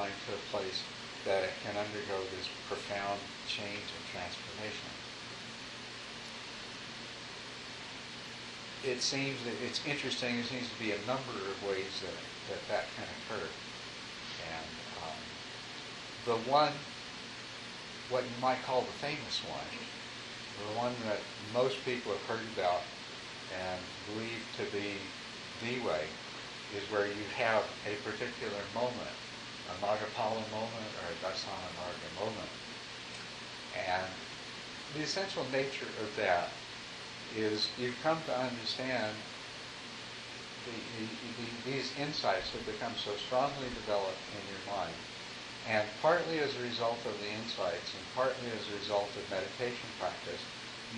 mind to a place that it can undergo this profound change and transformation. It seems that it's interesting. There seems to be a number of ways that can occur. And the one, what you might call the famous one, the one that most people have heard about and believe to be the way, is where you have a particular moment, a Magapala moment or a Dasana Marga moment. And the essential nature of that is you've come to understand these insights have become so strongly developed in your mind, and partly as a result of the insights and partly as a result of meditation practice,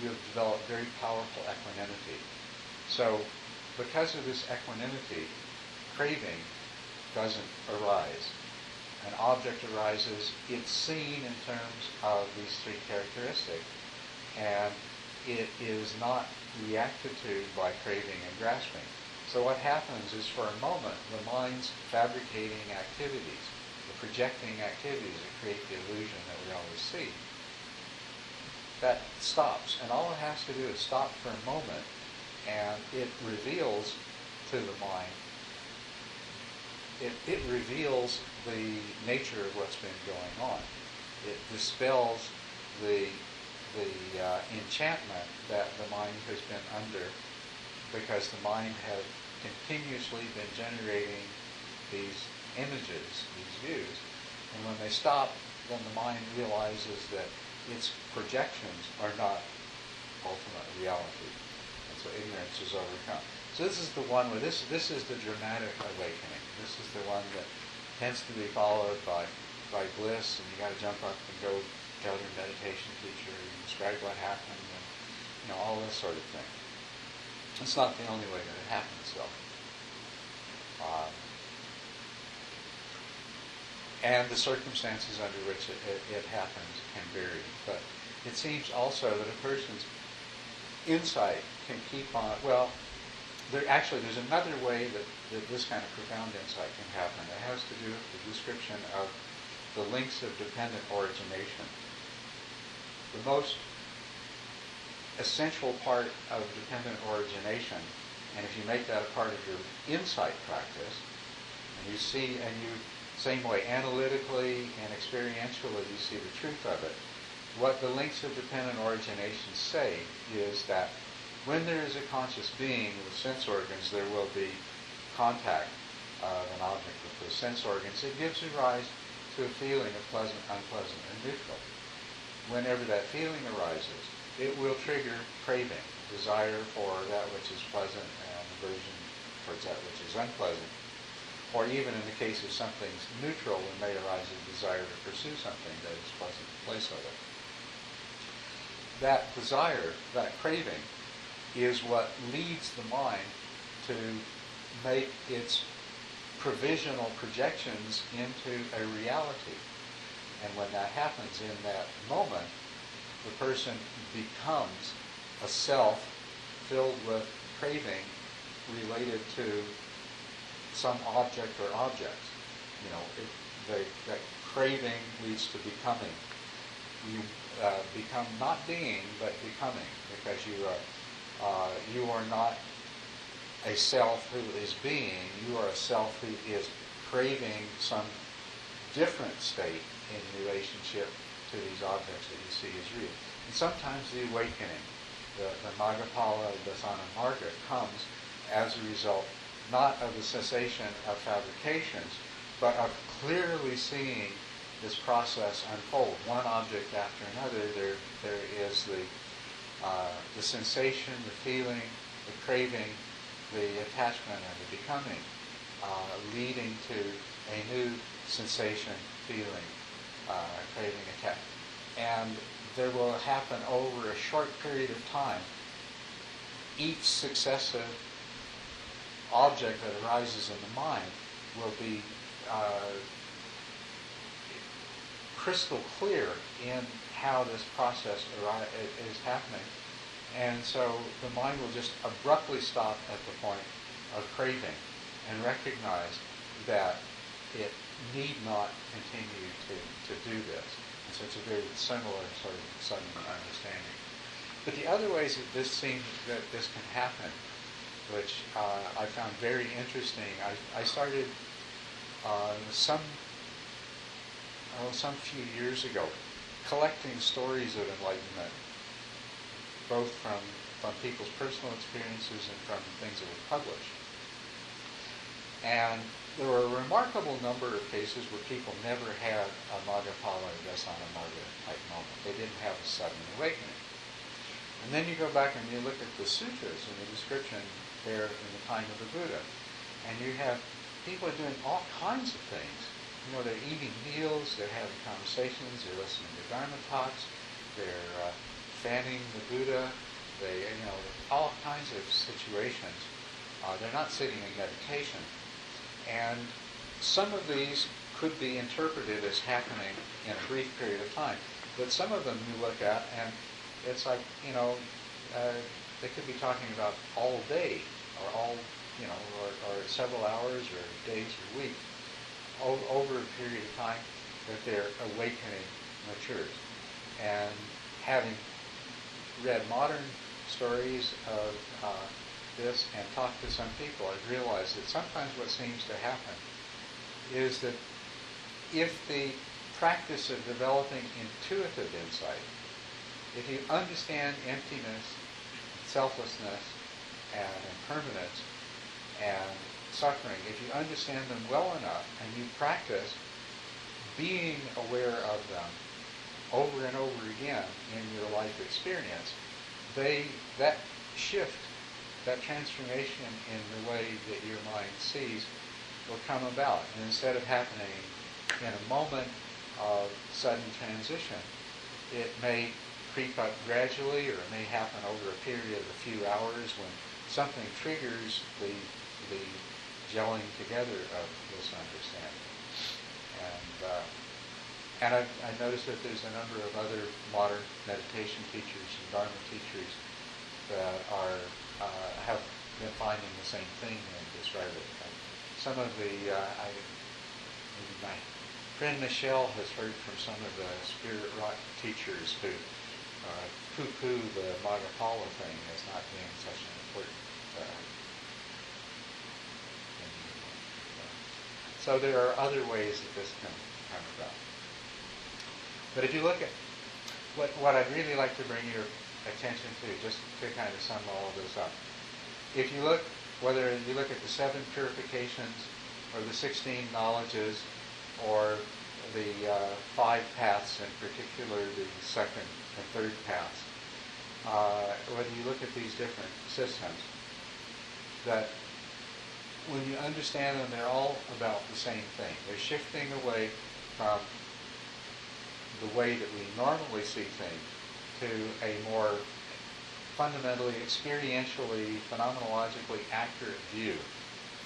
you have developed very powerful equanimity. So because of this equanimity, craving doesn't arise. An object arises, it's seen in terms of these three characteristics, and it is not reacted to by craving and grasping. So what happens is, for a moment, the mind's fabricating activities, the projecting activities that create the illusion that we always see, that stops. And all it has to do is stop for a moment, and it reveals to the mind, it reveals the nature of what's been going on. It dispels the enchantment that the mind has been under, because the mind has continuously been generating these images, these views, and when they stop, then the mind realizes that its projections are not ultimate reality, and so ignorance is overcome. So this is the one where this is the dramatic awakening. This is the one that tends to be followed by bliss, and you got to jump up and go tell your meditation teacher and describe what happened, and all this sort of thing. It's not the only way that it happens, though. And the circumstances under which it happens can vary. But it seems also that a person's insight can keep on, there's another way that this kind of profound insight can happen. It has to do with the description of the links of dependent origination. The most essential part of dependent origination, and if you make that a part of your insight practice, and you see, and you, same way, analytically and experientially, you see the truth of it, what the links of dependent origination say is that when there is a conscious being with sense organs, there will be contact of an object with those sense organs. It gives rise to a feeling of pleasant, unpleasant, and neutral. Whenever that feeling arises, it will trigger craving, desire for that which is pleasant and aversion towards that which is unpleasant. Or even in the case of something's neutral, there may arise a desire to pursue something that is pleasant in place of it. That desire, that craving, is what leads the mind to make its provisional projections into a reality. And when that happens, in that moment, the person becomes a self filled with craving related to some object or objects. That craving leads to becoming. You become not being, but becoming, because you are not a self who is being. You are a self who is craving some different state in relationship to these objects that you see as real. And sometimes the awakening, the Magapala, Dasana Marga, comes as a result not of the cessation of fabrications, but of clearly seeing this process unfold, one object after another. There is the sensation, the feeling, the craving, the attachment, and the becoming, leading to a new sensation, feeling, craving, attachment. And there will happen over a short period of time. Each successive object that arises in the mind will be crystal clear in how this process is happening. And so the mind will just abruptly stop at the point of craving and recognize that it need not continue to do this. And so it's a very similar sort of sudden understanding. But the other ways that this can happen, which I found very interesting, I started some few years ago collecting stories of enlightenment, both from people's personal experiences and from things that were published. And there were a remarkable number of cases where people never had a Magapala or Dasana Marga type moment. They didn't have a sudden awakening. And then you go back and you look at the sutras and the description there in the time of the Buddha, and you have people are doing all kinds of things. You know, they're eating meals, they're having conversations, they're listening to Dharma talks, they're fanning the Buddha, all kinds of situations. They're not sitting in meditation. And some of these could be interpreted as happening in a brief period of time. But some of them you look at and it's like, they could be talking about all day or or several hours or days or weeks over a period of time that their awakening matures. And having read modern stories of this and talked to some people, I've realized that sometimes what seems to happen is that if the practice of developing intuitive insight, if you understand emptiness, selflessness, and impermanence, and suffering, if you understand them well enough and you practice being aware of them over and over again in your life experience, that shift, that transformation in the way that your mind sees will come about. And instead of happening in a moment of sudden transition, it may creep up gradually, or it may happen over a period of a few hours when something triggers the gelling together of this understanding. And I've noticed that there's a number of other modern meditation teachers and Dharma teachers that have been finding the same thing and describe it. Some of maybe my friend Michelle has heard from some of the spirit rock teachers who poo-poo the Magapala thing as not being such an important thing. So there are other ways that this can come about. But if you look at what I'd really like to bring your attention to, just to kind of sum all of this up, if you look, whether you look at the 7 purifications or the 16 knowledges or the 5 paths, in particular the 2nd and 3rd paths, whether you look at these different systems, that when you understand them, they're all about the same thing. They're shifting away from the way that we normally see things to a more fundamentally, experientially, phenomenologically accurate view.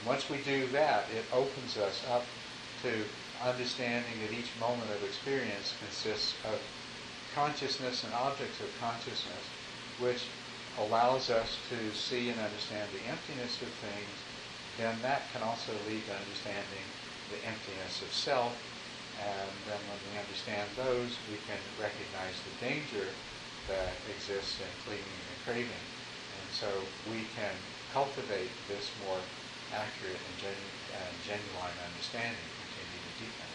Once we do that, it opens us up to understanding that each moment of experience consists of consciousness and objects of consciousness, which allows us to see and understand the emptiness of things. Then that can also lead to understanding the emptiness of self, and then when we understand those, we can recognize the danger that exists in clinging and craving. And so we can cultivate this more accurate and genuine understanding, continue to deepen.